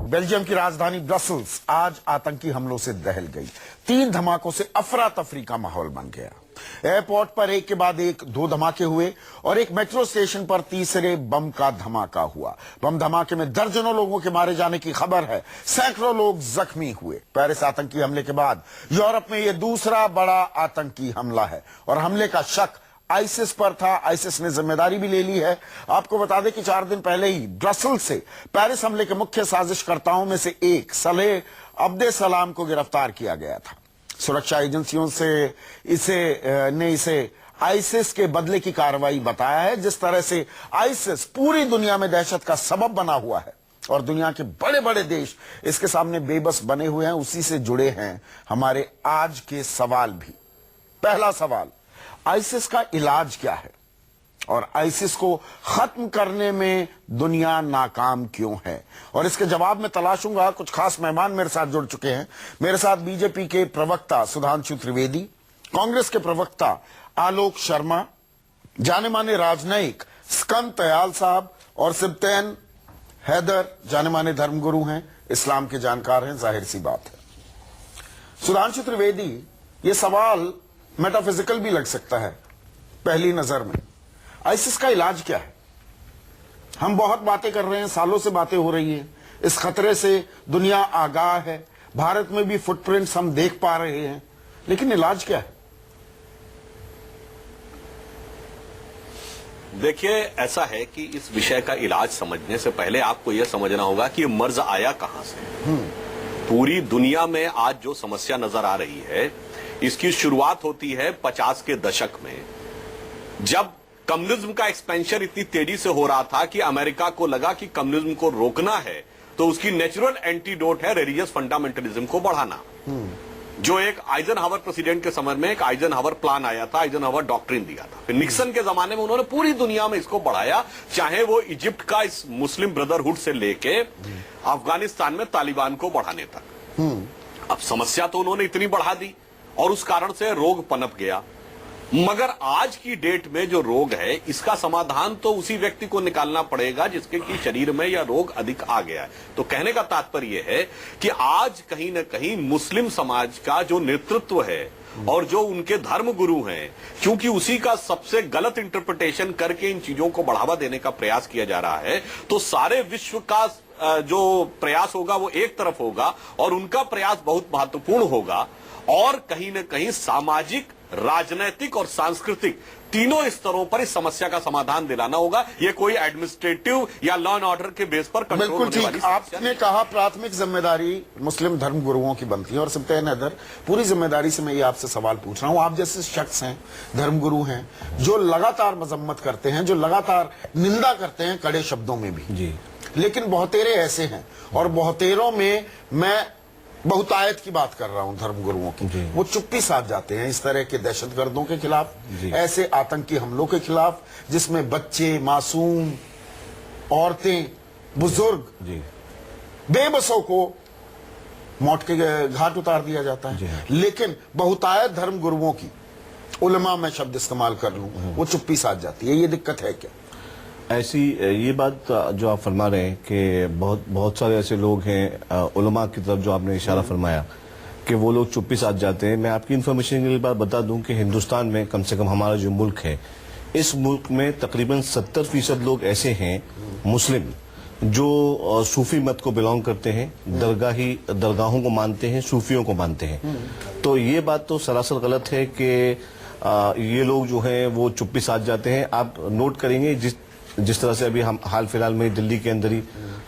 Belgium की राजधानी Brussels आज आतंकी हमलों से दहल गई। 3 धमाकों से अफरा तफरी का माहौल बन गया। एयरपोर्ट पर एक के बाद एक 2 धमाके हुए और एक मेट्रो स्टेशन पर तीसरे बम का धमाका हुआ। बम धमाके में दर्जनों लोगों के मारे जाने की खबर है। सैकड़ों लोग जख्मी हुए। पेरिस आतंकी हमले के बाद यूरोप में यह दूसरा बड़ा आतंकी हमला है और हमले का शक आईसिस पर था। आईसिस ने जिम्मेदारी भी ले ली है। आपको बता दें कि 4 दिन पहले ही ब्रसल्स से पेरिस हमले के मुख्य साजिशकर्ताओं में से एक सलेह अब्देसलाम को गिरफ्तार किया गया था। सुरक्षा एजेंसियों से इसे आईसिस के बदले की कार्रवाई बताया है। जिस तरह से आईसिस पूरी दुनिया में दहशत का सबब बना हुआ है और दुनिया के बड़े बड़े देश इसके सामने बेबस बने हुए हैं, उसी से जुड़े हैं हमारे आज के सवाल भी। पहला सवाल, आईसिस का इलाज क्या है और आईसिस को खत्म करने में दुनिया नाकाम क्यों है? और इसके जवाब में तलाशूंगा। कुछ खास मेहमान मेरे साथ जुड़ चुके हैं। मेरे साथ बीजेपी के प्रवक्ता सुधांशु त्रिवेदी, कांग्रेस के प्रवक्ता आलोक शर्मा, जाने माने राजनयिक स्कंद तयाल साहब और सिब्तैन हैदर, जाने माने धर्मगुरु हैं, इस्लाम के जानकार हैं, जाहिर सी बात है। सुधांशु त्रिवेदी, ये सवाल मेटाफिजिकल भी लग सकता है पहली नजर में। आईसिस का इलाज क्या है? हम बहुत बातें कर रहे हैं, सालों से बातें हो रही हैं। इस खतरे से दुनिया आगाह है। भारत में भी फुटप्रिंट्स हम देख पा रहे हैं, लेकिन इलाज क्या है? देखिए, ऐसा है कि इस विषय का इलाज समझने से पहले आपको यह समझना होगा कि मर्ज आया कहां से। पूरी दुनिया में आज जो समस्या नजर आ रही है, इसकी शुरुआत होती है 50 के दशक में, जब कम्युनिज्म का एक्सपेंशन इतनी तेजी से हो रहा था कि अमेरिका को लगा कि कम्युनिज्म को रोकना है तो उसकी नेचुरल एंटीडोट है रिलीजियस फंडामेंटलिज्म को बढ़ाना। जो एक आइजनहावर प्रेसिडेंट के समय में एक आइजनहावर प्लान आया था, आइजनहावर डॉक्ट्रिन दिया था। फिर निक्सन के जमाने में उन्होंने पूरी दुनिया में इसको बढ़ाया, चाहे वो इजिप्ट का इस मुस्लिम ब्रदरहुड से लेके अफगानिस्तान में तालिबान को बढ़ाने तक। अब समस्या तो उन्होंने इतनी बढ़ा दी और उस कारण से रोग पनप गया। मगर आज की डेट में जो रोग है, इसका समाधान तो उसी व्यक्ति को निकालना पड़ेगा जिसके कि शरीर में यह रोग अधिक आ गया है। तो कहने का तात्पर्य यह है कि आज कहीं न कहीं मुस्लिम समाज का जो नेतृत्व है और जो उनके धर्म गुरु हैं, क्योंकि उसी का सबसे गलत इंटरप्रिटेशन करके इन चीजों को बढ़ावा देने का प्रयास किया जा रहा है, तो सारे विश्व का जो प्रयास होगा वो एक तरफ होगा और उनका प्रयास बहुत महत्वपूर्ण होगा। और कहीं न कहीं सामाजिक, राजनैतिक और सांस्कृतिक तीनों स्तरों पर इस समस्या का समाधान दिलाना होगा। ये कोई एडमिनिस्ट्रेटिव या लॉ एंड ऑर्डर के बेस पर कंट्रोल होने वाली समस्या। आपने कहा प्राथमिक जिम्मेदारी मुस्लिम धर्म गुरुओं की बनती है और सिब्तैन हैदर, पूरी जिम्मेदारी से मैं ये आपसे सवाल पूछ रहा हूं। आप जैसे शख्स हैं, धर्मगुरु हैं, जो लगातार मजम्मत करते हैं, जो लगातार निंदा करते हैं कड़े शब्दों में भी जी, लेकिन बहुतेरे ऐसे हैं और बहुतेरों में मैं बहुतायत की बात कर रहा हूं धर्मगुरुओं की, वो चुप्पी साध जाते हैं इस तरह के दहशतगर्दों के खिलाफ, ऐसे आतंकी हमलों के खिलाफ जिसमें बच्चे, मासूम, औरतें, बुजुर्ग, बेबसों को मौत के घाट उतार दिया जाता है। लेकिन बहुतायत धर्मगुरुओं की, उलमा में शब्द इस्तेमाल कर लूं, वो चुप्पी साध जाती है। ये दिक्कत है क्या? ऐसी ये बात जो आप फरमा रहे हैं कि बहुत सारे ऐसे लोग हैं, उलमा की तरफ जो आपने इशारा फरमाया कि वो लोग चुप्पी साध जाते हैं। मैं आपकी इन्फॉर्मेशन के लिए बात बता दूं कि हिंदुस्तान में कम से कम हमारा जो मुल्क है, इस मुल्क में तकरीबन 70% लोग ऐसे हैं मुस्लिम जो सूफी मत को बिलोंग करते हैं, दरगाहों को मानते हैं, सूफियों को मानते हैं। तो ये बात तो सरासर गलत है कि ये लोग जो हैं वो चुप्पी साध जाते हैं। आप नोट करेंगे जिस तरह से अभी हम हाल फिलहाल में दिल्ली के अंदर ही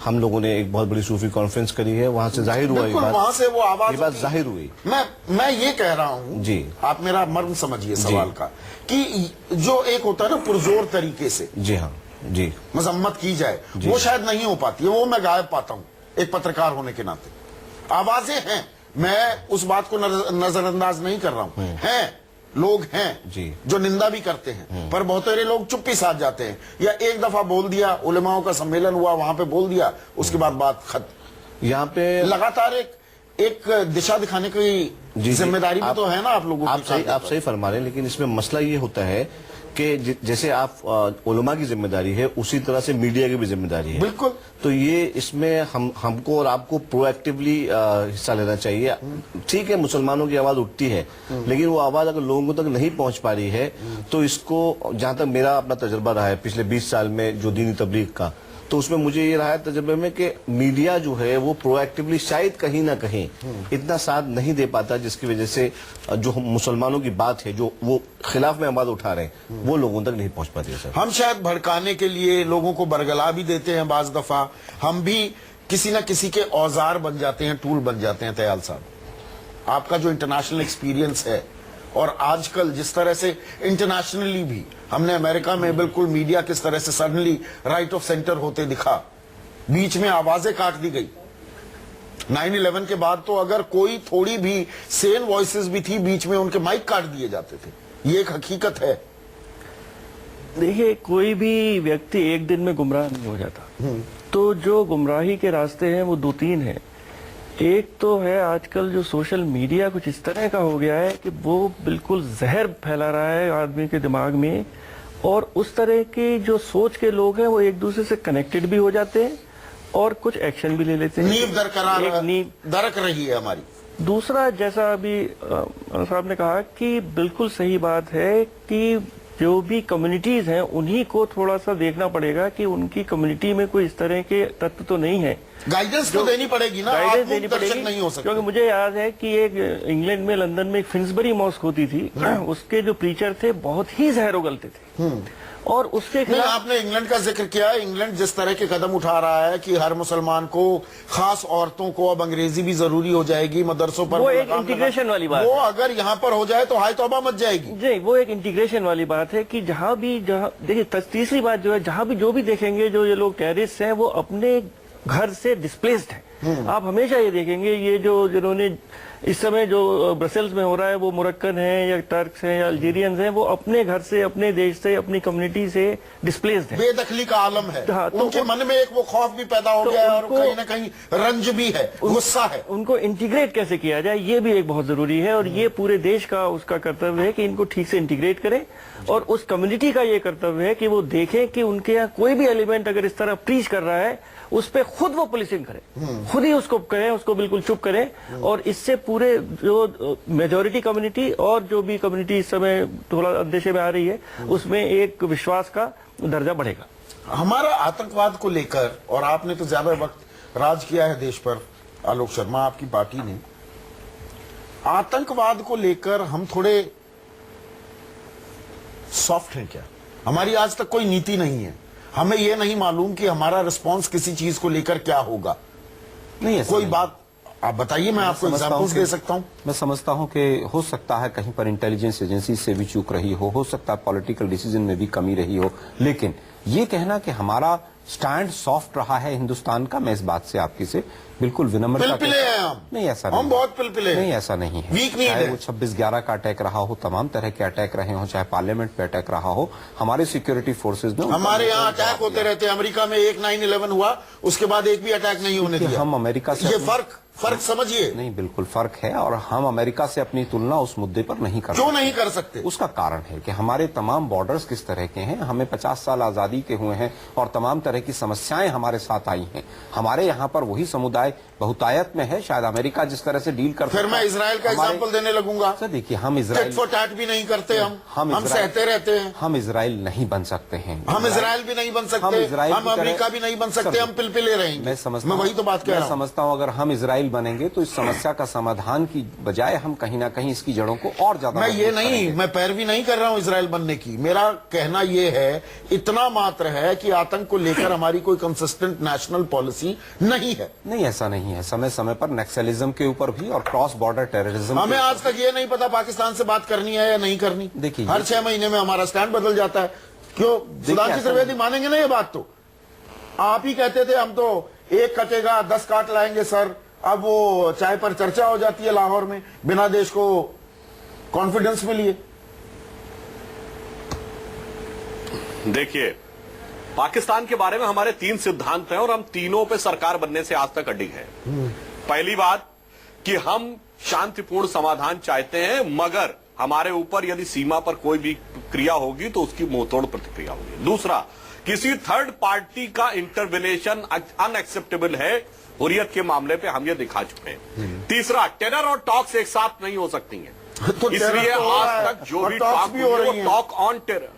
हम लोगों ने एक बहुत बड़ी सूफी कॉन्फ्रेंस करी है, वहां से जाहिर हुआ, वहां से वो आवाज, ये बात जाहिर हुई। मैं ये कह रहा हूं जी, आप मेरा मर्म समझिए सवाल का, कि जो एक होता है ना पुरजोर तरीके से जी हाँ जी मजम्मत की जाए, वो शायद नहीं हो पाती है। वो मैं गायब पाता हूं एक पत्रकार होने के नाते। आवाजें हैं, मैं उस बात को नजरअंदाज नहीं कर रहा हूं, हैं लोग हैं जी जो निंदा भी करते हैं, पर बहुत सारे लोग चुप्पी साध जाते हैं, या एक दफा बोल दिया, उलेमाओं का सम्मेलन हुआ वहां पे बोल दिया, उसके बाद बात खत्म। यहाँ पे लगातार एक दिशा दिखाने की जिम्मेदारी भी तो है ना आप लोगों की। आप सही फरमा रहे हैं, लेकिन इसमें मसला ये होता है कि जैसे आप उलमा की जिम्मेदारी है, उसी तरह से मीडिया की भी जिम्मेदारी है। बिल्कुल। तो ये इसमें हमको और आपको प्रोएक्टिवली हिस्सा लेना चाहिए। ठीक है, मुसलमानों की आवाज उठती है, लेकिन वो आवाज अगर लोगों तक नहीं पहुंच पा रही है, तो इसको, जहां तक मेरा अपना तजुर्बा रहा है पिछले 20 साल में जो दीनी तबलीग का, तो उसमें मुझे ये रहा है तजुर्बे में कि मीडिया जो है वो प्रोएक्टिवली शायद कहीं ना कहीं इतना साथ नहीं दे पाता, जिसकी वजह से जो मुसलमानों की बात है, जो वो खिलाफ में आवाज उठा रहे हैं, वो लोगों तक नहीं पहुंच पाती है सर। हम शायद भड़काने के लिए लोगों को बरगला भी देते हैं, बाज दफा हम भी किसी न किसी के औजार बन जाते हैं, टूल बन जाते हैं। तयाल साहब, आपका जो इंटरनेशनल एक्सपीरियंस है, और आजकल जिस तरह से इंटरनेशनली भी हमने अमेरिका में बिल्कुल मीडिया किस तरह से सडनली राइट ऑफ सेंटर होते दिखा, बीच में आवाजें काट दी गई। 9/11 के बाद तो अगर कोई थोड़ी भी सेन वॉइसेस भी थी, बीच में उनके माइक काट दिए जाते थे। ये एक हकीकत है। देखिए, कोई भी व्यक्ति एक दिन में गुमराह नहीं हो जाता। तो जो गुमराही के रास्ते हैं वो 2-3 हैं। एक तो है आजकल जो सोशल मीडिया कुछ इस तरह का हो गया है कि वो बिल्कुल जहर फैला रहा है आदमी के दिमाग में, और उस तरह की जो सोच के लोग हैं वो एक दूसरे से कनेक्टेड भी हो जाते हैं और कुछ एक्शन भी ले लेते हैं। नींव दरकरार एक नींव दरक रही है हमारी। दूसरा, जैसा अभी साहब ने कहा कि बिल्कुल सही बात है कि जो भी कम्युनिटीज हैं उन्हीं को थोड़ा सा देखना पड़ेगा कि उनकी कम्युनिटी में कोई इस तरह के तत्व तो नहीं है। गाइडेंस तो देनी पड़ेगी ना, गाइडेंस आप देनी पड़ेगी, नहीं हो सकते। क्योंकि मुझे याद है कि एक इंग्लैंड में, लंदन में एक फिन्सबरी मॉस्क होती थी, उसके जो प्रीचर थे बहुत ही जहर उगलते थे, और उसके नहीं, खिलाफ आपने इंग्लैंड का जिक्र किया। इंग्लैंड जिस तरह के कदम उठा रहा है कि हर मुसलमान को, खास औरतों को अब अंग्रेजी भी जरूरी हो जाएगी मदरसों पर, वो एक इंटीग्रेशन वाली बात वो है। अगर यहाँ पर हो जाए तो हाय तौबा मच जाएगी। जी, वो एक इंटीग्रेशन वाली बात है कि जहां देखिए, तीसरी बात जो है, जहां भी जो भी देखेंगे जो ये लोग टेररिस्ट हैं वो अपने घर से डिस्प्लेस्ड हैं। आप हमेशा ये देखेंगे, ये जो जिन्होंने इस समय जो ब्रसेल्स में हो रहा है वो मुरक्कन हैं या टर्क्स हैं या अल्जीरियंस हैं, वो अपने घर से, अपने देश से, अपनी कम्युनिटी से डिस्प्लेस्ड हैं। बेदखली का आलम है। हाँ, तो उनके मन में एक वो खौफ भी पैदा हो तो गया है, और उनको- कहीं ना कहीं रंज भी है, गुस्सा है। उनको इंटीग्रेट कैसे किया जाए, ये भी एक बहुत जरूरी है, और ये पूरे देश का उसका कर्तव्य है कि इनको ठीक से इंटीग्रेट करें, और उस कम्युनिटी का ये कर्तव्य है कि वो देखें कि उनके यहाँ कोई भी एलिमेंट अगर इस तरह प्रीच कर रहा है, उस पर खुद वो पुलिसिंग करें, खुद ही उसको करें, उसको बिल्कुल चुप करें, और इससे पूरे जो मेजॉरिटी कम्युनिटी और जो भी कम्युनिटी इस समय थोड़ा अंदेशे में आ रही है, उसमें एक विश्वास का दर्जा बढ़ेगा। हमारा आतंकवाद को लेकर, और आपने तो ज्यादा वक्त राज किया है देश पर, आलोक शर्मा आपकी पार्टी ने, आतंकवाद को लेकर हम थोड़े सॉफ्ट हैं क्या? हमारी आज तक कोई नीति नहीं है, हमें यह नहीं मालूम कि हमारा रिस्पांस किसी चीज को लेकर क्या होगा। नहीं ऐसा कोई नहीं। बात आप बताइए, मैं आपको समझता हूं एग्जांपल्स कि- दे सकता हूं। मैं समझता हूं कि हो सकता है कहीं पर इंटेलिजेंस एजेंसी से भी चूक रही हो सकता है पॉलिटिकल डिसीजन में भी कमी रही हो, लेकिन ये कहना कि हमारा स्टैंड सॉफ्ट रहा है हिंदुस्तान का, मैं इस बात से आपकी से बिल्कुल विनम्रता पिलपिले हैं हम। नहीं ऐसा हम नहीं, बहुत पिलपिले हैं। नहीं ऐसा नहीं है। वीक नहीं चाहे है। वो 26/11 का अटैक रहा हो, तमाम तरह के अटैक रहे हो, चाहे पार्लियामेंट पे अटैक रहा हो, हमारे सिक्योरिटी फोर्सेज ने हमारे यहाँ अटैक होते रहते हैं। अमेरिका में एक 9/11 हुआ, उसके बाद एक भी अटैक नहीं होने दिया। हम अमेरिका से ये अपनी- फर्क समझिए। नहीं, बिल्कुल फर्क है, और हम अमेरिका से अपनी तुलना उस मुद्दे पर नहीं कर क्यों सकते। नहीं कर सकते? उसका कारण है कि हमारे तमाम बॉर्डर्स किस तरह के हैं, हमें 50 साल आजादी के हुए हैं और तमाम तरह की समस्याएं हमारे साथ आई हैं। हमारे यहाँ पर वही समुदाय बहुतायत में है, शायद अमेरिका जिस तरह से डील करता फिर मैं इजराइल का एग्जाम्पल देने लगूंगा। सर देखिए, हम टिट इजराइल फॉर टैट भी नहीं करते हम इजराइल- सहते रहते हैं। हम इजराइल नहीं बन सकते हैं। हम इजराइल भी नहीं बन हम सकते, इजराइल हम की तरह- अमेरिका भी नहीं बन सकते, सर, हम पिलपिले रहेंगे। मैं वही तो बात कह रहा हूं। समझता हूं अगर हम इजराइल बनेंगे तो इस समस्या का समाधान की बजाय हम कहीं ना कहीं इसकी जड़ों को और ज्यादा मैं ये मजबूत नहीं, करेंगे। मैं पैरवी नहीं कर रहा हूं इजराइल बनने की। मेरा कहना यह है, इतना मात्र है कि आतंक को लेकर हमारी कोई कंसिस्टेंट नेशनल पॉलिसी नहीं है। नहीं ऐसा नहीं है, समय समय पर नक्सलिज्म के ऊपर भी और क्रॉस बॉर्डर टेररिज्म हमें आज तक ये नहीं पता पाकिस्तान से बात करनी है या नहीं करनी। देखिए, हर 6 महीने में हमारा स्टैंड बदल जाता है। क्यों? सुधांशु ऐसा त्रिवेदी नहीं। मानेंगे ना ये बात? तो आप ही कहते थे हम तो एक कटेगा 10 काट लाएंगे सर। अब वो चाय पर चर्चा हो जाती है लाहौर में, बिना देश को कॉन्फिडेंस में लिए। देखिए, पाकिस्तान के बारे में हमारे 3 सिद्धांत हैं और हम तीनों पे सरकार बनने से आज तक अडिग है। पहली बात कि हम शांतिपूर्ण समाधान चाहते हैं, मगर हमारे ऊपर यदि सीमा पर कोई भी क्रिया होगी तो उसकी मुंहतोड़ प्रतिक्रिया होगी। दूसरा, किसी थर्ड पार्टी का इंटरवेनेशन अनएक्सेप्टेबल है, हुर्रियत के मामले पे हम ये दिखा चुके हैं। तीसरा, टेरर और टॉक्स एक साथ नहीं हो सकती हैं। तो इसलिए तो आज तक जो भी टॉक भी हो रही है, टॉक ऑन टेरर,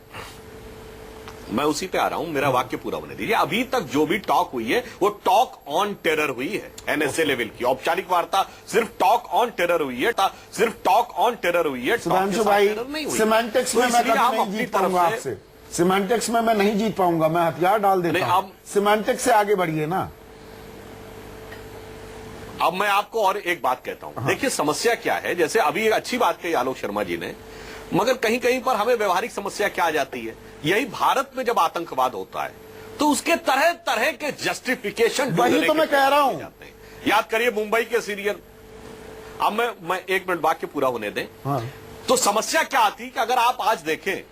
मैं उसी पे आ रहा हूं, मेरा वाक्य पूरा होने दीजिए। अभी तक जो भी टॉक हुई है वो टॉक ऑन टेरर हुई है, एनएसए लेवल की औपचारिक वार्ता सिर्फ टॉक ऑन टेरर हुई है, सिर्फ टॉक ऑन टेरर हुई है। सुधांशु भाई, सिमेंटिक्स में मैं कभी नहीं जीत पाऊंगा आपसे, सिमेंटिक्स में मैं नहीं जीत पाऊंगा, मैं हथियार डाल देता हूं। सिमेंटिक्स से आगे बढ़िए ना। अब मैं आपको और एक बात कहता हूं, देखिए समस्या क्या है, जैसे अभी एक अच्छी बात कही आलोक शर्मा जी ने, मगर कहीं कहीं पर हमें व्यवहारिक समस्या क्या आ जाती है, यही भारत में जब आतंकवाद होता है तो उसके तरह तरह के जस्टिफिकेशन, वही तो मैं कह रहा हूं। याद करिए मुंबई के सीरियल। अब मैं एक मिनट वाक्य पूरा होने दें। तो समस्या क्या आती कि अगर आप आज देखें,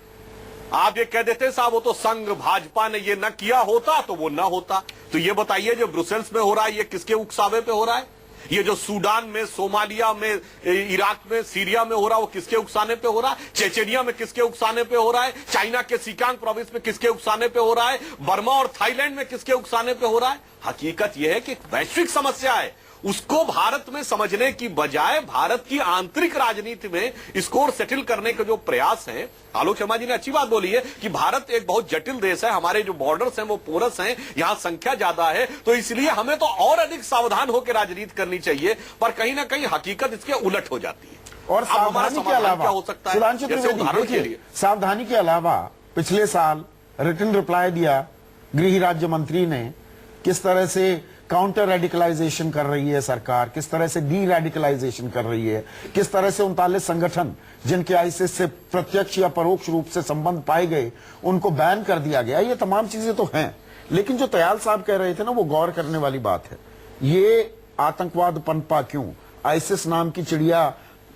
आप ये कह देते साहब वो तो संघ भाजपा ने ये न किया होता तो वो न होता, तो ये बताइए जो ब्रुसेल्स में हो रहा है ये किसके उकसावे पे हो रहा है? ये जो सूडान में, सोमालिया में, इराक में, सीरिया में हो रहा है वो किसके उकसाने पे हो रहा है? चेचेनिया में किसके उकसाने पे हो रहा है? चाइना के सिकांग प्रोविंस में किसके उकसाने पे हो रहा है? बर्मा और थाईलैंड में किसके उकसाने पे हो रहा है? हकीकत यह है कि वैश्विक समस्या है, उसको भारत में समझने की बजाय भारत की आंतरिक राजनीति में स्कोर सेटल करने के जो प्रयास हैं। आलोक शर्मा जी ने अच्छी बात बोली है कि भारत एक बहुत जटिल देश है, हमारे जो बॉर्डर्स हैं वो पोरस हैं, यहां संख्या ज्यादा है, तो इसलिए हमें तो और अधिक सावधान होकर राजनीति करनी चाहिए, पर कहीं ना कहीं हकीकत इसके उलट हो जाती है। और सावधानी के अलावा क्या हो सकता है? सुधांशु त्रिवेदी, देखिए सावधानी के अलावा पिछले साल रिटन रिप्लाई दिया गृह राज्य मंत्री ने, किस तरह से काउंटर रेडिकलाइजेशन कर रही है सरकार, किस तरह से डी रेडिकलाइजेशन कर रही है, किस तरह से 39 संगठन जिनके आईएसआईएस से प्रत्यक्ष या परोक्ष रूप से संबंध पाए गए उनको बैन कर दिया गया। ये तमाम चीजें तो हैं, लेकिन जो तयाल साहब कह रहे थे ना, वो गौर करने वाली बात है। ये आतंकवाद पनपा क्यों, आईएसआईएस नाम की चिड़िया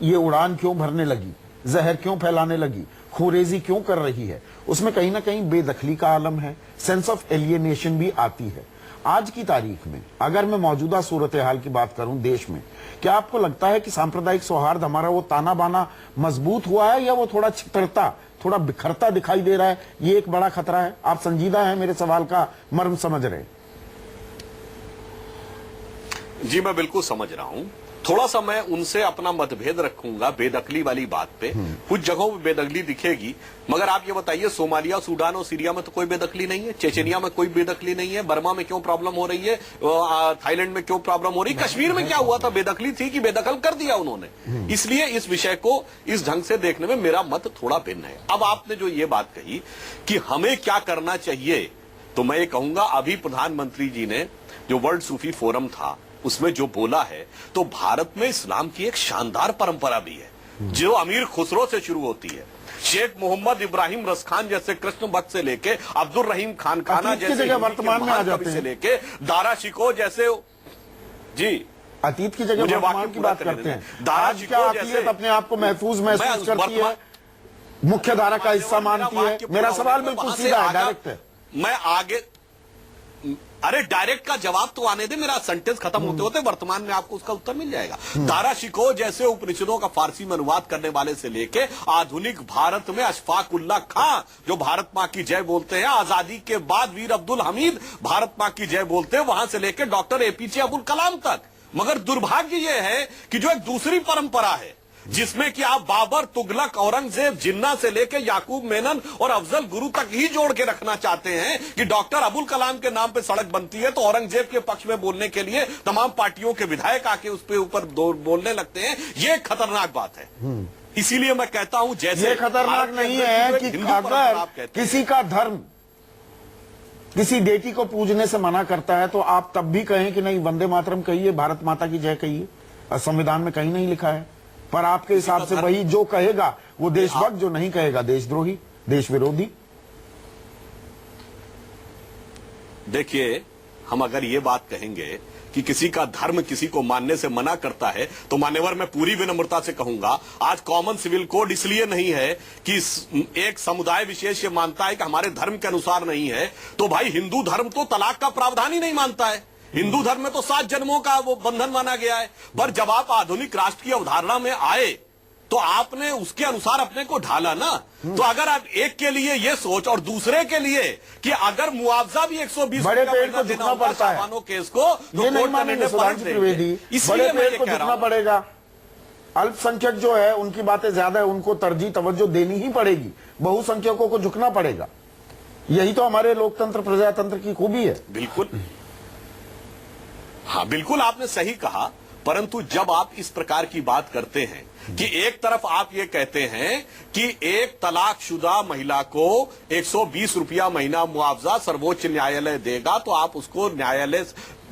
ये उड़ान क्यों भरने लगी, जहर क्यों फैलाने लगी, खुरेजी क्यों कर रही है, उसमें कहीं ना कहीं बेदखली का आलम है, सेंस ऑफ एलियनेशन भी आती है। आज की तारीख में अगर मैं मौजूदा सूरत हाल की बात करूं देश में, क्या आपको लगता है कि सांप्रदायिक सौहार्द हमारा वो ताना बाना मजबूत हुआ है, या वो थोड़ा छितरता, थोड़ा बिखरता दिखाई दे रहा है? ये एक बड़ा खतरा है। आप संजीदा हैं, मेरे सवाल का मर्म समझ रहे हैं? जी मैं बिल्कुल समझ रहा हूं। थोड़ा सा मैं उनसे अपना मतभेद रखूंगा बेदखली वाली बात पे। कुछ जगहों पे बेदखली दिखेगी, मगर आप ये बताइए सोमालिया, सूडान और सीरिया में तो कोई बेदखली नहीं है, चेचेनिया में कोई बेदखली नहीं है, बर्मा में क्यों प्रॉब्लम हो रही है, थाईलैंड में क्यों प्रॉब्लम हो रही है, कश्मीर में क्या हुआ था, बेदखली थी कि बेदखल कर दिया उन्होंने। इसलिए इस विषय को इस ढंग से देखने में मेरा मत थोड़ा भिन्न है। अब आपने जो ये बात कही कि हमें क्या करना चाहिए, तो मैं ये कहूंगा अभी प्रधानमंत्री जी ने जो वर्ल्ड सूफी फोरम था उसमें जो बोला है, तो भारत में इस्लाम की एक शानदार परंपरा भी है जो अमीर खुसरो से शुरू होती है। शेख मोहम्मद इब्राहिम रसखान जैसे कृष्ण भक्त से लेके अब्दुल रहीम खानकाना जैसे वर्तमान में आ जाते हैं, से लेके दारा शिको जैसे, जी अतीत की जगह वर्तमान की बात करते हैं। आज क्या अक़लियत अपने आप को महफूज महसूस करती है, मुख्य धारा का हिस्सा मानती है? मेरा सवाल बिल्कुल सीधा है, डायरेक्ट है। मैं आगे, अरे डायरेक्ट का जवाब तो आने दे, मेरा सेंटेंस खत्म होते होते वर्तमान में आपको उसका उत्तर मिल जाएगा। दारा शिको जैसे उपनिषदों का फारसी में अनुवाद करने वाले से लेके आधुनिक भारत में अशफाक उल्लाह खां जो भारत मां की जय बोलते हैं, आजादी के बाद वीर अब्दुल हमीद भारत मां की जय बोलते हैं, वहां से लेके डॉक्टर एपीजे अब्दुल कलाम तक। मगर दुर्भाग्य यह है कि जो एक दूसरी परंपरा है जिसमें कि आप बाबर, तुगलक, औरंगजेब, जिन्ना से लेकर याकूब मेनन और अफजल गुरु तक ही जोड़ के रखना चाहते हैं कि डॉक्टर अबुल कलाम के नाम पे सड़क बनती है तो औरंगजेब के पक्ष में बोलने के लिए तमाम पार्टियों के विधायक आके उस पे ऊपर बोलने लगते हैं। ये खतरनाक बात है। इसीलिए मैं कहता हूं जैसे ये खतरनाक नहीं है कि अगर किसी का धर्म किसी बेटी को पूजने से मना करता है तो आप तब भी कहें कि नहीं वंदे मातरम कहिए, भारत माता की जय कहिए। संविधान में कहीं नहीं लिखा है, पर आपके हिसाब से वही जो कहेगा वो देशभक्त, जो नहीं कहेगा देशद्रोही, देश विरोधी। देखिए, हम अगर ये बात कहेंगे कि किसी का धर्म किसी को मानने से मना करता है, तो मान्यवर मैं पूरी विनम्रता से कहूंगा आज कॉमन सिविल कोड इसलिए नहीं है कि एक समुदाय विशेष ये मानता है कि हमारे धर्म के अनुसार नहीं है, तो भाई हिंदू धर्म तो तलाक का प्रावधान ही नहीं मानता है। हिंदू धर्म में तो 7 जन्मों का वो बंधन माना गया है। पर जब आप आधुनिक राष्ट्र की अवधारणा में आए तो आपने उसके अनुसार अपने को ढाला ना। तो अगर आप एक के लिए ये सोच और दूसरे के लिए कि अगर मुआवजा भी 120 बड़े रुपया पेड़ महीना को देना झुकना होगा पड़ता है। सामान्य केस को, तो ये नहीं कोर्ट का मानेंगे निर्णय सुधांशु पलट त्रिवेदी, देंगे। बड़े इसलिए मैं पेड़ ये को कह रहा झुकना हूं, पड़ेगा। अल्पसंख्यक जो है उनकी बातें ज्यादा है, उनको तरजीह तवज्जो देनी ही पड़ेगी, बहुसंख्यकों को झुकना पड़ेगा। यही तो हमारे लोकतंत्र प्रजातंत्र की खूबी है। बिल्कुल, हाँ बिल्कुल आपने सही कहा। परंतु जब आप इस प्रकार की बात करते हैं कि एक तरफ आप ये कहते हैं कि एक तलाकशुदा महिला को 120 रुपया महीना मुआवजा सर्वोच्च न्यायालय देगा, तो आप उसको न्यायालय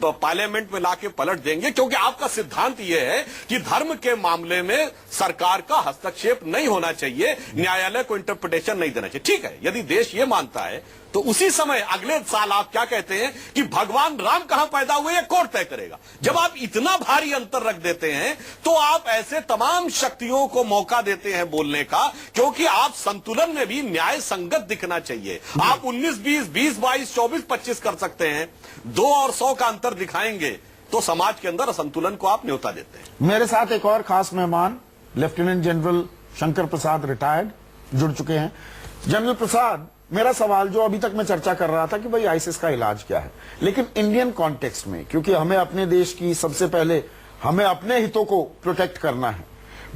पार्लियामेंट में लाके पलट देंगे, क्योंकि आपका सिद्धांत यह है कि धर्म के मामले में सरकार का हस्तक्षेप नहीं होना चाहिए, न्यायालय को इंटरप्रिटेशन नहीं देना चाहिए। ठीक है, यदि देश ये मानता है तो उसी समय अगले साल आप क्या कहते हैं कि भगवान राम कहां पैदा हुए ये कोर्ट तय करेगा। जब आप इतना भारी अंतर रख देते हैं तो आप ऐसे तमाम शक्तियों को मौका देते हैं बोलने का, क्योंकि आप संतुलन में भी न्याय संगत दिखना चाहिए। आप 19-20, 20-22, 24-25 कर सकते हैं, 2 और 100 का अंतर दिखाएंगे तो समाज के अंदर असंतुलन को आप न्योता देते हैं। मेरे साथ एक और खास मेहमान lieutenant general Shankar Prasad retired जुड़ चुके हैं। जनरल प्रसाद, मेरा सवाल जो अभी तक मैं चर्चा कर रहा था कि भाई आईसिस का इलाज क्या है, लेकिन इंडियन कॉन्टेक्स्ट में, क्योंकि हमें अपने देश की सबसे पहले हमें अपने हितों को प्रोटेक्ट करना है।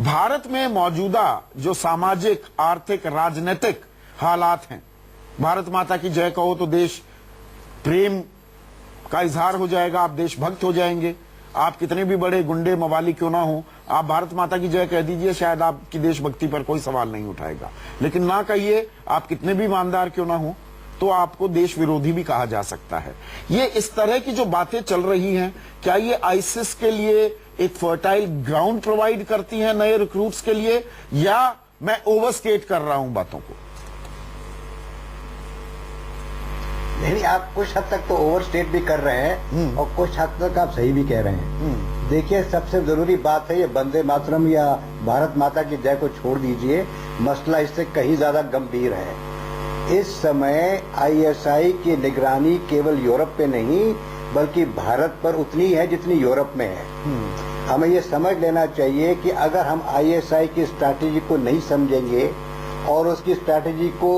भारत में मौजूदा जो सामाजिक, आर्थिक, राजनीतिक हालात हैं, भारत माता की जय कहो तो देश प्रेम का इजहार हो जाएगा, आप देशभक्त हो जाएंगे। आप कितने भी बड़े गुंडे मवाली क्यों ना हो, आप भारत माता की जय कह दीजिए, शायद आपकी देशभक्ति पर कोई सवाल नहीं उठाएगा। लेकिन ना कहिए, आप कितने भी ईमानदार क्यों ना हो, तो आपको देश विरोधी भी कहा जा सकता है। ये इस तरह की जो बातें चल रही हैं, क्या ये आईसिस के लिए एक फर्टाइल ग्राउंड प्रोवाइड करती हैं नए रिक्रूट्स के लिए, या मैं ओवरस्टेट कर रहा हूं बातों को? नहीं, आप कुछ हद तक तो ओवरस्टेट भी कर रहे हैं और कुछ हद तक आप सही भी कह रहे हैं। देखिए, सबसे जरूरी बात है, ये वंदे मातरम या भारत माता की जय को छोड़ दीजिए, मसला इससे कहीं ज्यादा गंभीर है। इस समय आईएसआई की निगरानी केवल यूरोप पे नहीं बल्कि भारत पर उतनी है जितनी यूरोप में है। हमें ये समझ लेना चाहिए कि अगर हम आईएसआई की स्ट्रैटेजी को नहीं समझेंगे और उसकी स्ट्रैटेजी को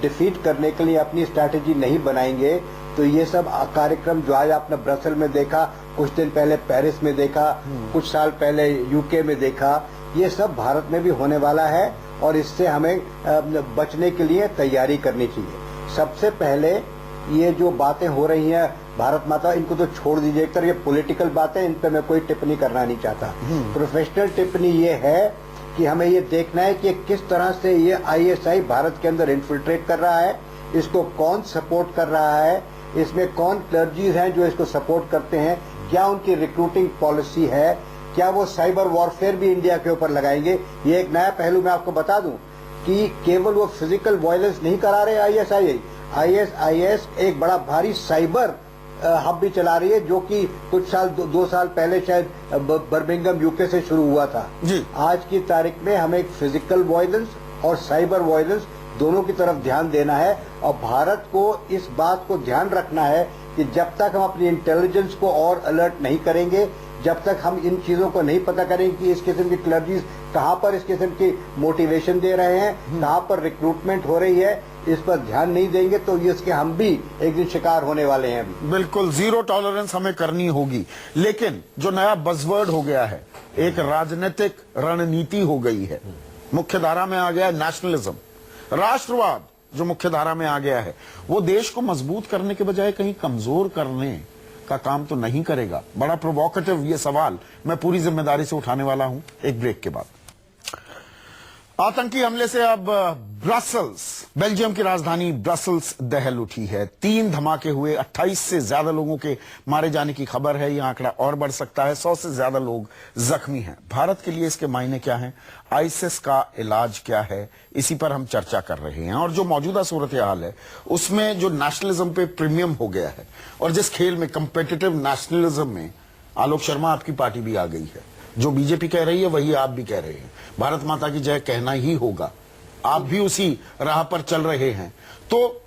डिफीट करने के लिए अपनी स्ट्रैटेजी नहीं बनाएंगे, तो ये सब कार्यक्रम जो आज आपने ब्रसेल में देखा, कुछ दिन पहले पेरिस में देखा, कुछ साल पहले यूके में देखा, ये सब भारत में भी होने वाला है और इससे हमें बचने के लिए तैयारी करनी चाहिए। सबसे पहले ये जो बातें हो रही हैं भारत माता, इनको तो छोड़ दीजिए। एक तरह ये पॉलिटिकल बातें, इन पे मैं कोई टिप्पणी करना नहीं चाहता। प्रोफेशनल टिप्पणी ये है कि हमें ये देखना है कि किस तरह से ये आईएसआई भारत के अंदर इन्फिल्ट्रेट कर रहा है, इसको कौन सपोर्ट कर रहा है, इसमें कौन क्लर्जीज हैं जो इसको सपोर्ट करते हैं, क्या उनकी रिक्रूटिंग पॉलिसी है, क्या वो साइबर वॉरफेयर भी इंडिया के ऊपर लगाएंगे। ये एक नया पहलू मैं आपको बता दूं कि केवल वो फिजिकल वायलेंस नहीं करा रहे आईएसआईएस एक बड़ा भारी साइबर हब भी चला रही है, जो कि कुछ साल 2 साल पहले शायद बर्मिंघम यूके से शुरू हुआ था जी। आज की तारीख में हमें फिजिकल वायलेंस और साइबर वायलेंस दोनों की तरफ ध्यान देना है और भारत को इस बात को ध्यान रखना है कि जब तक हम अपनी इंटेलिजेंस को और अलर्ट नहीं करेंगे, जब तक हम इन चीजों को नहीं पता करेंगे कि इस किस्म की क्लर्जीज कहां पर इस किस्म की मोटिवेशन दे रहे हैं, कहां पर रिक्रूटमेंट हो रही है, इस पर ध्यान नहीं देंगे तो इसके हम भी एक दिन शिकार होने वाले हैं। बिल्कुल जीरो टॉलरेंस हमें करनी होगी। लेकिन जो नया बजवर्ड हो गया है, एक राजनीतिक रणनीति हो गई है, मुख्य धारा में आ गया है नेशनलिज्म, राष्ट्रवाद जो मुख्य धारा में आ गया है, वो देश को मजबूत करने के बजाय कहीं कमजोर करने का काम तो नहीं करेगा। बड़ा प्रोवोकेटिव ये सवाल मैं पूरी जिम्मेदारी से उठाने वाला हूं एक ब्रेक के बाद। आतंकी हमले से अब ब्रसल्स, बेल्जियम की राजधानी ब्रसल्स दहल उठी है। 3 धमाके हुए, 28 से ज्यादा लोगों के मारे जाने की खबर है। यह आंकड़ा और बढ़ सकता है, 100 से ज्यादा लोग जख्मी हैं। भारत के लिए इसके मायने क्या हैं, आईसिस का इलाज क्या है, इसी पर हम चर्चा कर रहे हैं। और जो मौजूदा सूरत हाल है उसमें जो नेशनलिज्म पे प्रीमियम हो गया है और जिस खेल में कंपेटिटिव नेशनलिज्म में आलोक शर्मा आपकी पार्टी भी आ गई है, जो बीजेपी कह रही है वही आप भी कह रहे हैं, भारत माता की जय कहना ही होगा, आप भी उसी राह पर चल रहे हैं। तो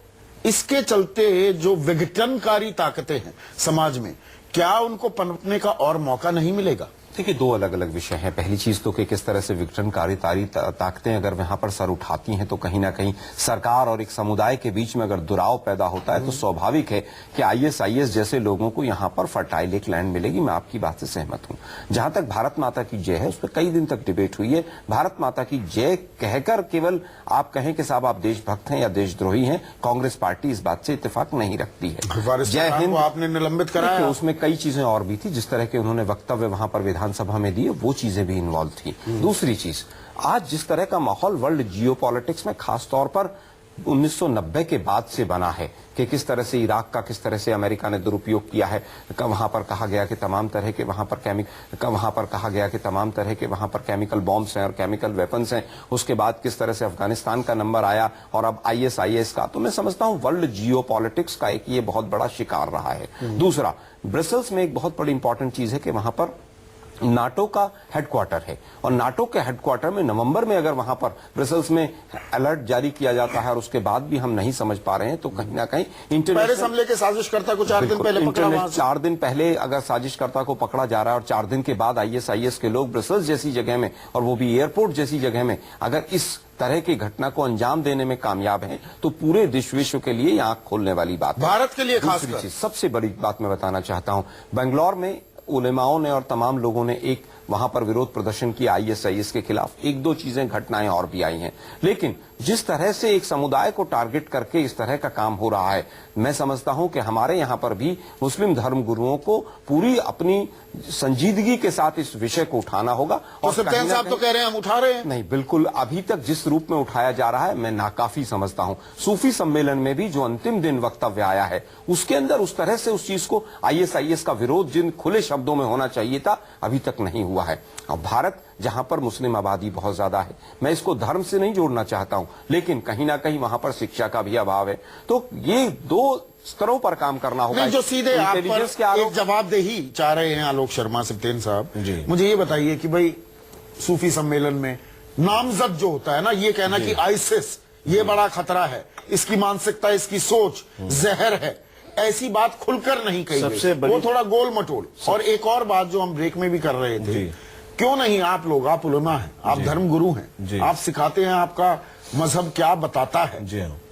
इसके चलते जो विघटनकारी ताकतें हैं समाज में, क्या उनको पनपने का और मौका नहीं मिलेगा? देखिए, दो अलग अलग विषय हैं। पहली चीज तो कि किस तरह से विघटनकारी ताकतें अगर वहां पर सर उठाती हैं तो कहीं ना कहीं सरकार और एक समुदाय के बीच में अगर दुराव पैदा होता है तो स्वाभाविक है कि आईएसआईएस जैसे लोगों को यहां पर फर्टाइल एक लैंड मिलेगी। मैं आपकी बात से सहमत हूं। जहां तक भारत माता की जय है, उस पर कई दिन तक डिबेट हुई है। भारत माता की जय कहकर केवल आप कहें कि साहब आप देशभक्त हैं या देशद्रोही हैं, कांग्रेस पार्टी इस बात से इत्तेफाक नहीं रखती है। जय हिंद आपने निलंबित कराया, उसमें कई चीजें और भी थी। जिस तरह के उन्होंने वक्तव्य वहां पर विधानसभा में दिए, वो चीजें भी इन्वॉल्व थी। दूसरी चीज, आज जिस तरह का माहौल वर्ल्ड जियोपॉलिटिक्स में खास तौर पर 1990 के बाद से बना है कि किस तरह से इराक का किस तरह से अमेरिका ने दुरुपयोग किया है, वहां पर कहा गया कि तमाम तरह के वहां पर केमिकल बॉम्ब्स हैं और केमिकल वेपन्स हैं। उसके बाद किस तरह से अफगानिस्तान का नंबर आया और अब आईएसआईएस का। तो मैं समझता हूं वर्ल्ड जियोपॉलिटिक्स का एक ये बहुत बड़ा शिकार रहा है। दूसरा, ब्रसेल्स में एक बहुत बड़ी इंपॉर्टेंट चीज है कि वहां पर नाटो का हेडक्वार्टर है और नाटो के हेडक्वार्टर में नवंबर में अगर वहां पर ब्रसेल्स में अलर्ट जारी किया जाता है और उसके बाद भी हम नहीं समझ पा रहे हैं तो कहीं ना कहीं पेरिस हमले के साजिशकर्ता को 4 दिन पहले पकड़ा, 4 दिन पहले अगर साजिशकर्ता को पकड़ा जा रहा है और 4 दिन के बाद आईएसआईएस के लोग ब्रसेल्स जैसी जगह में, और वो भी एयरपोर्ट जैसी जगह में, अगर इस तरह की घटना को अंजाम देने में कामयाब है तो पूरे विश्व के लिए आंख खोलने वाली बात है। भारत के लिए खासकर सबसे बड़ी बात मैं बताना चाहता हूं, बेंगलोर में उलेमाओं ने और तमाम लोगों ने एक वहां पर विरोध प्रदर्शन किया आईएसआईएस के खिलाफ। एक दो चीजें घटनाएं और भी आई हैं, लेकिन जिस तरह से एक समुदाय को टारगेट करके इस तरह का काम हो रहा है, मैं समझता हूं कि हमारे यहां पर भी मुस्लिम धर्म गुरुओं को पूरी अपनी संजीदगी के साथ इस विषय को उठाना होगा। और सत्यान साहब तो कह रहे हैं हम उठा रहे हैं। नहीं, बिल्कुल अभी तक जिस रूप में उठाया जा रहा है मैं नाकाफी समझता हूं। सूफी सम्मेलन में भी जो अंतिम दिन वक्तव्य आया है उसके अंदर उस तरह से उस चीज को आईएसआईएस का विरोध जिन खुले शब्दों में होना चाहिए था अभी तक नहीं हुआ है। और भारत जहां पर मुस्लिम आबादी बहुत ज्यादा है, मैं इसको धर्म से नहीं जोड़ना चाहता हूं, लेकिन कहीं ना कहीं वहां पर शिक्षा का भी अभाव है। तो ये दो स्तरों पर काम करना होगा। जो सीधे आप पर एक जवाबदेही चाह रहे हैं आलोक शर्मा सप्तेन साहब, मुझे ये बताइए कि भाई सूफी सम्मेलन में नामजद जो होता है ना, ये कहना कि आईसिस ये बड़ा खतरा है, इसकी मानसिकता, इसकी सोच जहर है, ऐसी बात खुलकर नहीं कही गई, वो थोड़ा गोल मटोल। और एक और बात जो हम ब्रेक में भी कर रहे थे, क्यों नहीं आप लोग, आप उलमा हैं, आप धर्म गुरु हैं, आप सिखाते हैं, आपका मजहब क्या बताता है,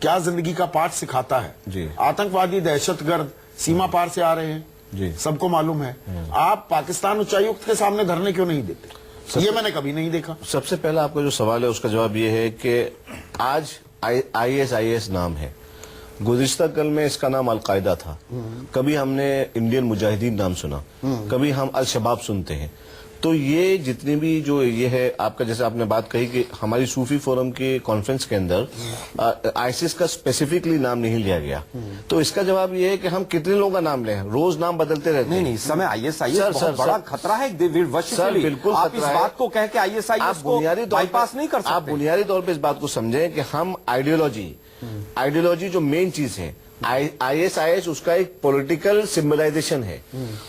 क्या जिंदगी का पाठ सिखाता है। आतंकवादी दहशतगर्द सीमा पार से आ रहे हैं, सबको मालूम है। आप पाकिस्तान उच्चायुक्त के सामने धरने क्यों नहीं देते? ये मैंने कभी नहीं देखा। सबसे पहला आपका जो सवाल है उसका जवाब ये है कि आज आईएसआईएस नाम है, गुज़िश्ता कल में इसका नाम अलकायदा था, कभी हमने इंडियन मुजाहिदीन नाम सुना, कभी हम अल शबाब सुनते हैं। तो ये जितनी भी जो ये है आपका, जैसे आपने बात कही कि हमारी सूफी फोरम के कॉन्फ्रेंस के अंदर आईसिस का स्पेसिफिकली नाम नहीं लिया गया, तो इसका जवाब ये है कि हम कितने लोगों का नाम लें, रोज नाम बदलते रहते हैं। नहीं, इस समय आईएसआईएस बहुत बड़ा खतरा है। सर बिल्कुल, आप इस बात को कह के आईएसआईएस को बाईपास नहीं कर सकते। आप बुनियादी तौर पर इस बात को समझें कि हम आइडियोलॉजी जो मेन चीज है, आईएसआईएस उसका एक पॉलिटिकल सिंबलाइजेशन है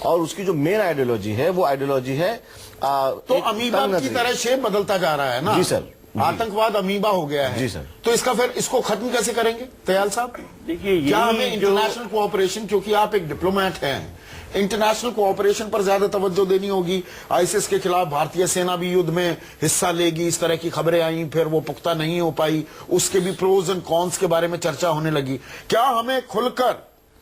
और उसकी जो मेन आइडियोलॉजी है वो आइडियोलॉजी है तो अमीबा की तरह शेप बदलता जा रहा है ना। जी सर, आतंकवाद अमीबा हो गया है। जी सर। तो इसका फिर इसको खत्म कैसे करेंगे दयाल साहब? देखिए, क्या हमें इंटरनेशनल कोऑपरेशन, क्योंकि आप एक डिप्लोमेट हैं, इंटरनेशनल कोऑपरेशन पर ज्यादा तवज्जो देनी होगी। आईसिस के खिलाफ भारतीय सेना भी युद्ध में हिस्सा लेगी, इस तरह की खबरें आई, फिर वो पुख्ता नहीं हो पाई, उसके भी प्रोज एंड कॉन्स के बारे में चर्चा होने लगी। क्या हमें खुलकर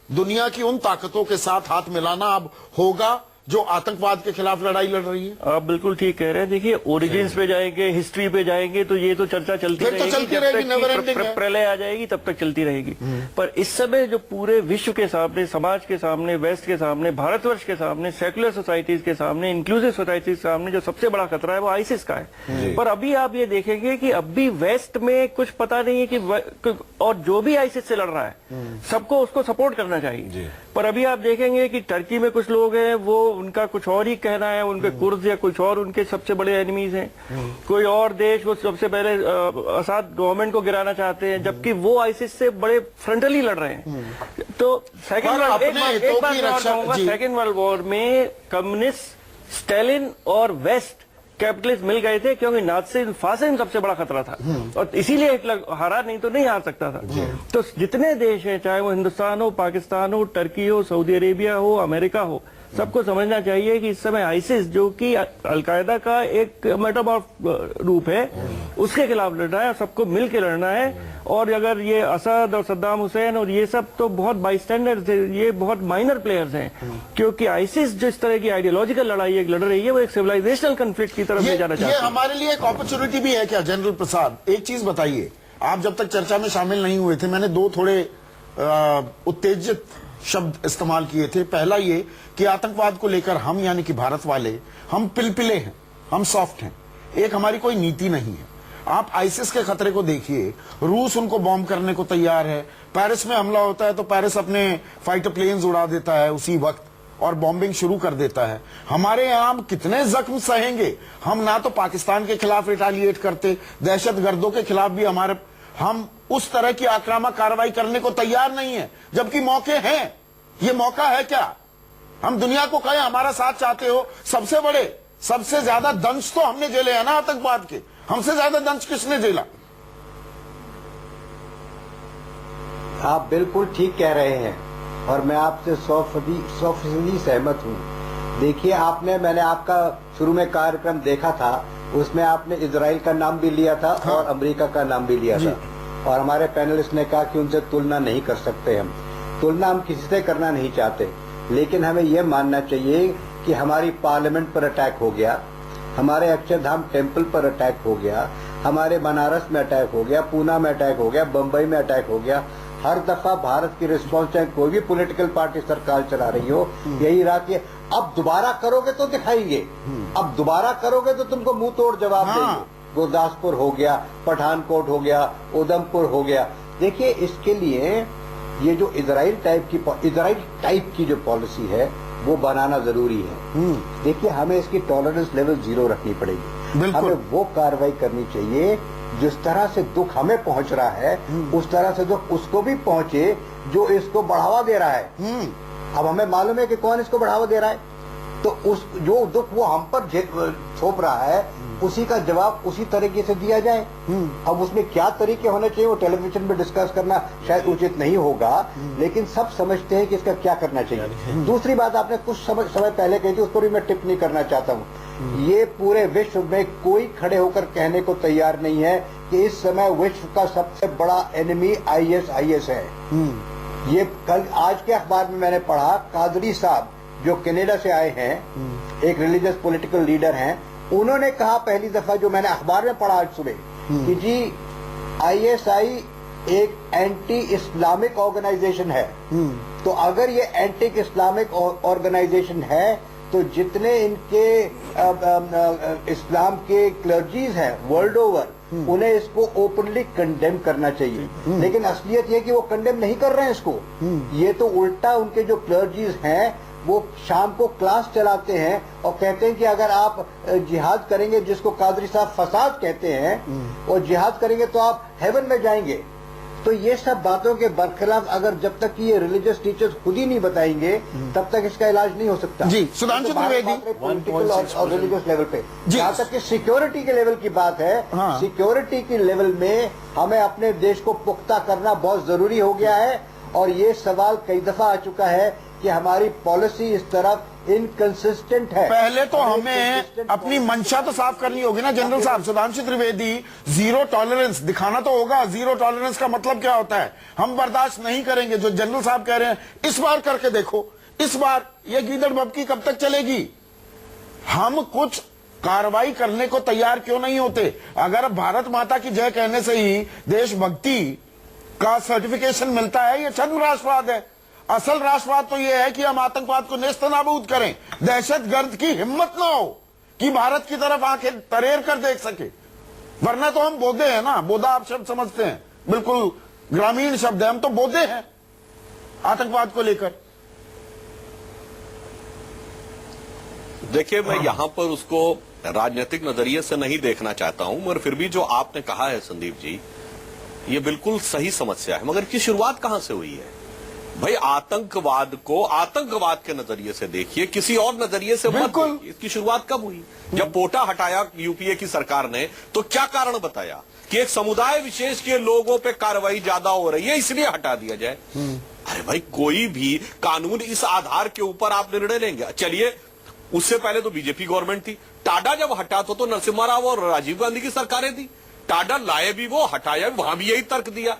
दुनिया की उन ताकतों के साथ हाथ मिलाना अब होगा जो आतंकवाद के खिलाफ लड़ाई लड़ रही है? आप बिल्कुल ठीक कह रहे हैं। देखिए, ओरिजिन्स पे जाएंगे, हिस्ट्री पे जाएंगे तो ये तो चर्चा चलती रहेगी, जब तक प्रलय आ जाएगी तब तक चलती रहेगी। पर इस समय जो पूरे विश्व के सामने, समाज के सामने, वेस्ट के सामने, भारतवर्ष के सामने, सेक्युलर सोसाइटीज के सामने, इंक्लूसिव सोसाइटीज के सामने जो सबसे बड़ा खतरा है वो आईसिस का है। पर अभी आप ये देखेंगे कि अब भी वेस्ट में कुछ पता नहीं है कि, और जो भी आईसिस से लड़ रहा है सबको उसको सपोर्ट करना चाहिए। पर अभी आप देखेंगे कि टर्की में कुछ लोग हैं, वो उनका कुछ और ही कहना है, उनके कुर्द या कुछ और उनके सबसे बड़े एनिमीज हैं। कोई और देश वो सबसे पहले असाद गवर्नमेंट को गिराना चाहते हैं, जबकि वो आईसिस से बड़े फ्रंटली लड़ रहे हैं। तो सेकेंड वर्ल्ड वॉर में कम्युनिस्ट, स्टालिन और वेस्ट कैपिटलिस्ट मिल गए थे, क्योंकि नाज़िज़म फासिज्म सबसे बड़ा खतरा था और इसीलिए हिटलर हारा, नहीं तो नहीं हार सकता था। तो जितने देश हैं, चाहे वो हिंदुस्तान हो, पाकिस्तान हो, टर्की हो, सऊदी अरेबिया हो, अमेरिका हो, सबको समझना चाहिए कि इस समय आईसिस, जो कि अलकायदा का एक मेटामॉर्फ रूप है, उसके खिलाफ लड़ रहा है और सबको मिल के लड़ना है। और अगर ये असद और सद्दाम हुसैन और ये सब तो बहुत बाईस्टैंडर्स है, ये बहुत माइनर प्लेयर्स हैं, क्योंकि आईसिस जिस तरह की आइडियोलॉजिकल लड़ाई एक लड़ रही है वो एक सिविलाइजेशनल कन्फ्लिक्ट की तरफ ले जाना चाहती ये है। हमारे लिए एक अपॉर्चुनिटी भी है क्या जनरल प्रसाद? एक चीज बताइए, आप जब तक चर्चा में शामिल नहीं हुए थे, मैंने दो थोड़े उत्तेजित शब्द इस्तेमाल किए थे। पहला ये कि आतंकवाद को लेकर हम यानी कि भारत वाले, हम पिलपिले हैं, हम सॉफ्ट हैं, एक हमारी कोई नीति नहीं है। आप आईसिस के खतरे को देखिए, रूस उनको बॉम्ब करने को तैयार है, पेरिस में हमला होता है तो पेरिस अपने फाइटर प्लेन्स उड़ा देता है उसी वक्त और बॉम्बिंग शुरू कर देता है। हमारे यहाँ हम कितने जख्म सहेंगे? हम ना तो पाकिस्तान के खिलाफ रिटालिएट करते, दहशतगर्दों के खिलाफ भी हम उस तरह की आक्रामक कार्रवाई करने को तैयार नहीं है, जबकि मौके हैं। ये मौका है क्या? हम दुनिया को कहें हमारा साथ चाहते हो? सबसे ज्यादा दंश तो हमने झेले हैं ना आतंकवाद के, हमसे ज्यादा दंश किसने झेला? आप बिल्कुल ठीक कह रहे हैं और मैं आपसे 100% सहमत हूँ। देखिए, मैंने आपका शुरू में कार्यक्रम देखा था, उसमें आपने इजराइल का नाम भी लिया था और अमेरिका का नाम भी लिया था, और हमारे पैनलिस्ट ने कहा कि उनसे तुलना नहीं कर सकते। हम किसी से करना नहीं चाहते, लेकिन हमें यह मानना चाहिए कि हमारी पार्लियामेंट पर अटैक हो गया, हमारे अक्षरधाम टेम्पल पर अटैक हो गया, हमारे बनारस में अटैक हो गया, पूना में अटैक हो गया, बम्बई में अटैक हो गया। हर दफा भारत की रिस्पॉन्स, चाहे कोई भी पॉलिटिकल पार्टी सरकार चला रही हो, यही रहा कि अब दोबारा करोगे तो दिखाएंगे, अब दोबारा करोगे तो तुमको मुंह तोड़ जवाब देंगे। गुरदासपुर हो गया, पठानकोट हो गया, उधमपुर हो गया। देखिए, इसके लिए ये जो इजराइल टाइप की जो पॉलिसी है वो बनाना जरूरी है। देखिए, हमें इसकी टॉलरेंस लेवल 0 रखनी पड़ेगी। हमें वो कार्रवाई करनी चाहिए जिस तरह से दुख हमें पहुंच रहा है, उस तरह से दुख उसको भी पहुंचे जो इसको बढ़ावा दे रहा है। अब हमें मालूम है कि कौन इसको बढ़ावा दे रहा है, तो जो दुख वो हम पर थोप रहा है, उसी का जवाब उसी तरीके से दिया जाए। अब उसमें क्या तरीके होने चाहिए वो टेलीविजन में डिस्कस करना शायद उचित नहीं होगा, लेकिन सब समझते हैं कि इसका क्या करना चाहिए। दूसरी बात आपने कुछ समय पहले कही थी, उस पर भी मैं टिप्पणी करना चाहता हूँ। ये पूरे विश्व में कोई खड़े होकर कहने को तैयार नहीं है कि इस समय विश्व का सबसे बड़ा एनिमी ISIS है। ये कल आज के अखबार में मैंने पढ़ा, कादरी साहब जो कनाडा से आए हैं, एक रिलीजियस पॉलिटिकल लीडर हैं, उन्होंने कहा पहली दफा, जो मैंने अखबार में पढ़ा आज सुबह, कि जी ISI एक एंटी इस्लामिक ऑर्गेनाइजेशन है। तो अगर ये एंटी इस्लामिक ऑर्गेनाइजेशन है तो जितने इनके इस्लाम के क्लर्जीज हैं वर्ल्ड ओवर, उन्हें इसको ओपनली कंडेम करना चाहिए। लेकिन असलियत यह कि वो कंडेम नहीं कर रहे हैं इसको। ये तो उल्टा उनके जो क्लर्जीज हैं वो शाम को क्लास चलाते हैं और कहते हैं कि अगर आप जिहाद करेंगे, जिसको कादरी साहब फसाद कहते हैं, और जिहाद करेंगे तो आप हेवन में जाएंगे। तो ये सब बातों के बरखिलाफ अगर जब तक कि ये रिलीजियस टीचर्स खुद ही नहीं बताएंगे, तब तक इसका इलाज नहीं हो सकता। जी, सुधांशु त्रिवेदी, पॉलिटिकल और रिलीजियस लेवल पे, जहाँ तक कि सिक्योरिटी के लेवल की बात है, सिक्योरिटी के लेवल में हमें अपने देश को पुख्ता करना बहुत जरूरी हो गया है। और ये सवाल कई दफा आ चुका है कि हमारी पॉलिसी इस तरफ इनकंसिस्टेंट है। पहले तो हमें अपनी मंशा तो साफ करनी होगी ना जनरल साहब। सुधांशु त्रिवेदी, 0 टॉलरेंस दिखाना तो होगा। 0 टॉलरेंस का मतलब क्या होता है? हम बर्दाश्त नहीं करेंगे। जो जनरल साहब कह रहे हैं, इस बार करके देखो, इस बार ये गीदड़ बबकी कब तक चलेगी? हम कुछ कार्रवाई करने को तैयार क्यों नहीं होते? अगर भारत माता की जय कहने से ही देशभक्ति का सर्टिफिकेशन मिलता है, ये छद्म राष्ट्रवाद है। असल राष्ट्रवाद तो यह है कि हम आतंकवाद को नेस्तनाबूद करें, दहशतगर्द की हिम्मत ना हो कि भारत की तरफ आंखें तरेर कर देख सके। वरना तो हम बोधे हैं ना, बोधा आप शब्द समझते हैं, बिल्कुल ग्रामीण शब्द है, हम तो बोधे हैं आतंकवाद को लेकर। देखिए, मैं यहां पर उसको राजनीतिक नजरिए से नहीं देखना चाहता हूं, मगर फिर भी जो आपने कहा है संदीप जी, ये बिल्कुल सही समस्या है। मगर इसकी शुरुआत कहां से हुई है? भाई आतंकवाद को आतंकवाद के नजरिए से देखिए, किसी और नजरिए से मत बिल्कुल। देखिए। इसकी शुरुआत कब हुई? जब पोटा हटाया यूपीए की सरकार ने, तो क्या कारण बताया कि एक समुदाय विशेष के लोगों पे कार्रवाई ज्यादा हो रही है इसलिए हटा दिया जाए। अरे भाई, कोई भी कानून इस आधार के ऊपर आप निर्णय लेंगे। चलिए, उससे पहले तो बीजेपी गवर्नमेंट थी, टाडा जब हटा तो नरसिम्हा राव और राजीव गांधी की सरकारें थी। टाडा लाए भी वो, हटाया भी, वहां भी यही तर्क दिया।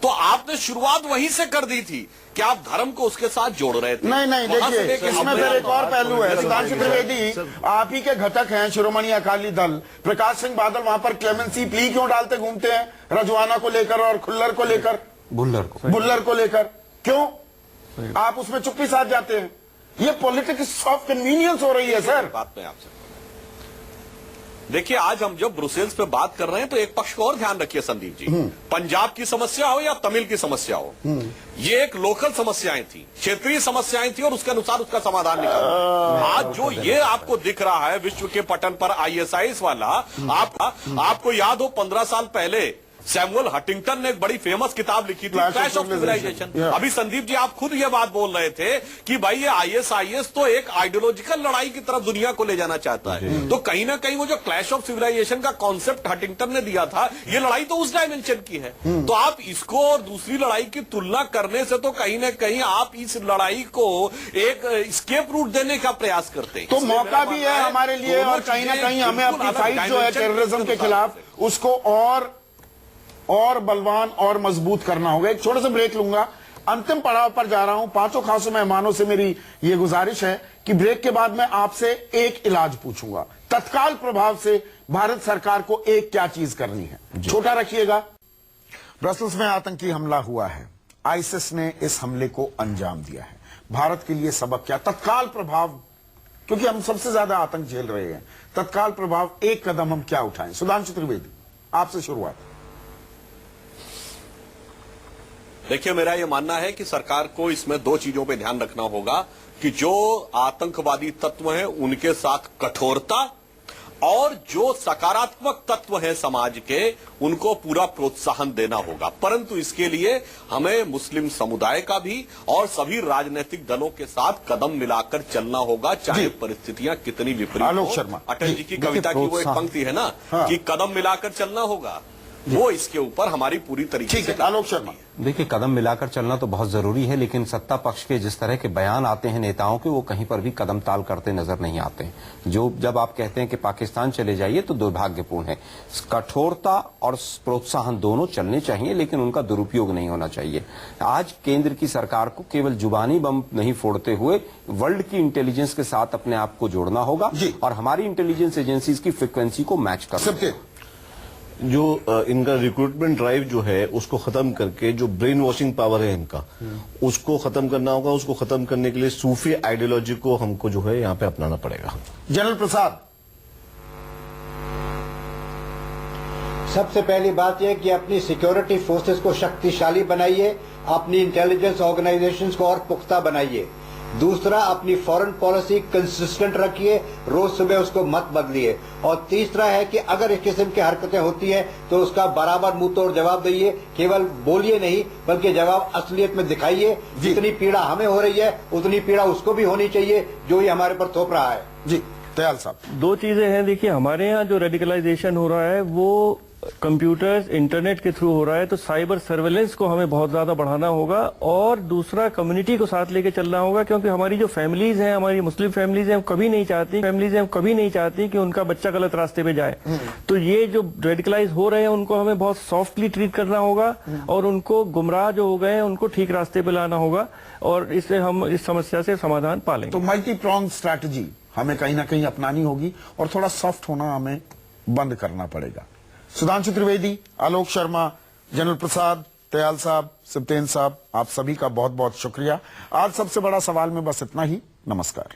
तो आपने शुरुआत वहीं से कर दी थी कि आप धर्म को उसके साथ जोड़ रहे थे। नहीं नहीं, वहां से देखिए लेके इसमें अब फिर तक एक और पहलू है। सुधांशु त्रिवेदी, आप ही के घटक हैं शिरोमणि अकाली दल। प्रकाश सिंह बादल वहां पर क्लेमेंसी प्ली क्यों डालते घूमते हैं, रजवाना को लेकर और खुल्लर को लेकर, बुल्लर को लेकर? क्यों आप उसमें चुप्पी साध जाते हैं? ये पॉलिटिक्स ऑफ कन्वीनियंस हो रही है सर। बात में आपसे देखिए, आज हम जब ब्रुसेल्स पे बात कर रहे हैं तो एक पक्ष को और ध्यान रखिए संदीप जी। पंजाब की समस्या हो या तमिल की समस्या हो, ये एक लोकल समस्याएं थी, क्षेत्रीय समस्याएं थी और उसके अनुसार उसका समाधान निकाला। आज जो ये आपको दिख रहा है विश्व के पटल पर ISIS वाला, आपको याद हो 15 साल पहले सैमुअल हटिंगटन ने एक बड़ी फेमस किताब लिखी थी, क्लैश ऑफ सिविलाइजेशन। अभी संदीप जी आप खुद ये बात बोल रहे थे कि भाई ये ISIS तो एक आइडियोलॉजिकल लड़ाई की तरफ दुनिया को ले जाना चाहता है। तो कहीं ना कहीं वो जो क्लैश ऑफ सिविलाइजेशन का कॉन्सेप्ट हटिंगटन ने दिया था, ये लड़ाई तो उस डायमेंशन की है। तो आप इसको और दूसरी लड़ाई की तुलना करने से तो कहीं ना कहीं आप इस लड़ाई को एक स्केप रूट देने का प्रयास करते हैं। तो मौका भी है हमारे लिए, और कहीं ना कहीं हमें अपनी फाइट जो है टेररिज्म के खिलाफ उसको और बलवान और मजबूत करना होगा। एक छोटा सा ब्रेक लूंगा, अंतिम पड़ाव पर जा रहा हूं। पांचों खासों मेहमानों से मेरी ये गुजारिश है कि ब्रेक के बाद मैं आपसे एक इलाज पूछूंगा। तत्काल प्रभाव से भारत सरकार को एक क्या चीज करनी है, छोटा रखिएगा। ब्रसल्स में आतंकी हमला हुआ है, आईसिस ने इस हमले को अंजाम दिया है। भारत के लिए सबक क्या? तत्काल प्रभाव, क्योंकि हम सबसे ज्यादा आतंक झेल रहे हैं। तत्काल प्रभाव, एक कदम हम क्या उठाएं? सुधांशु त्रिवेदी, आपसे शुरुआत। देखिए, मेरा यह मानना है कि सरकार को इसमें दो चीजों पे ध्यान रखना होगा कि जो आतंकवादी तत्व हैं उनके साथ कठोरता, और जो सकारात्मक तत्व हैं समाज के उनको पूरा प्रोत्साहन देना होगा। परंतु इसके लिए हमें मुस्लिम समुदाय का भी और सभी राजनीतिक दलों के साथ कदम मिलाकर चलना होगा, चाहे परिस्थितियां कितनी विपरीत आलोक हो। शर्मा, अटल जी की कविता की वो एक पंक्ति है ना, कि कदम मिलाकर चलना होगा, वो इसके ऊपर हमारी पूरी तरीके से। आलोक शर्मा, देखिए, कदम मिलाकर चलना तो बहुत जरूरी है, लेकिन सत्ता पक्ष के जिस तरह के बयान आते हैं नेताओं के, वो कहीं पर भी कदम ताल करते नजर नहीं आते। जब आप कहते हैं कि पाकिस्तान चले जाइए तो दुर्भाग्यपूर्ण है। कठोरता और प्रोत्साहन दोनों चलने चाहिए, लेकिन उनका दुरुपयोग नहीं होना चाहिए। आज केंद्र की सरकार को केवल जुबानी बम नहीं फोड़ते हुए वर्ल्ड की इंटेलिजेंस के साथ अपने आप को जोड़ना होगा और हमारी इंटेलिजेंस एजेंसीज की फ्रिक्वेंसी को मैच करना। जो इनका रिक्रूटमेंट ड्राइव जो है उसको खत्म करके जो ब्रेन वॉशिंग पावर है इनका, उसको खत्म करना होगा। उसको खत्म करने के लिए सूफी आइडियोलॉजी को हमको जो है यहाँ पे अपनाना पड़ेगा। जनरल प्रसाद, सबसे पहली बात यह कि अपनी सिक्योरिटी फोर्सेस को शक्तिशाली बनाइए, अपनी इंटेलिजेंस ऑर्गेनाइजेशंस को और पुख्ता बनाइए। दूसरा, अपनी फॉरेन पॉलिसी कंसिस्टेंट रखिए, रोज सुबह उसको मत बदलिए। और तीसरा है कि अगर इस किस्म की हरकतें होती हैं तो उसका बराबर मुंह तोड़ जवाब दइए। केवल बोलिए नहीं, बल्कि जवाब असलियत में दिखाइए। जितनी पीड़ा हमें हो रही है उतनी पीड़ा उसको भी होनी चाहिए जो ये हमारे पर थोप रहा है। जी दयाल साहब। दो चीजें हैं। देखिए, हमारे यहाँ जो रेडिकलाइजेशन हो रहा है वो कंप्यूटर्स, इंटरनेट के थ्रू हो रहा है, तो साइबर सर्वेलेंस को हमें बहुत ज्यादा बढ़ाना होगा। और दूसरा, कम्युनिटी को साथ लेके चलना होगा, क्योंकि हमारी जो फैमिलीज हैं, हमारी मुस्लिम फैमिलीज हैं, कभी नहीं चाहती कि उनका बच्चा गलत रास्ते पे जाए। तो ये जो रेडिकलाइज हो रहे हैं उनको हमें बहुत सॉफ्टली ट्रीट करना होगा और उनको गुमराह जो हो गए हैं उनको ठीक रास्ते पे लाना होगा, और इससे हम इस समस्या से समाधान पालेंगे। तो मल्टी प्रॉन्ग स्ट्रैटेजी हमें कहीं ना कहीं अपनानी होगी और थोड़ा सॉफ्ट होना हमें बंद करना पड़ेगा। सुधांशु त्रिवेदी, आलोक शर्मा, जनरल प्रसाद, दयाल साहब, सिब्तेन साहब, आप सभी का बहुत बहुत शुक्रिया। आज सबसे बड़ा सवाल में बस इतना ही। नमस्कार।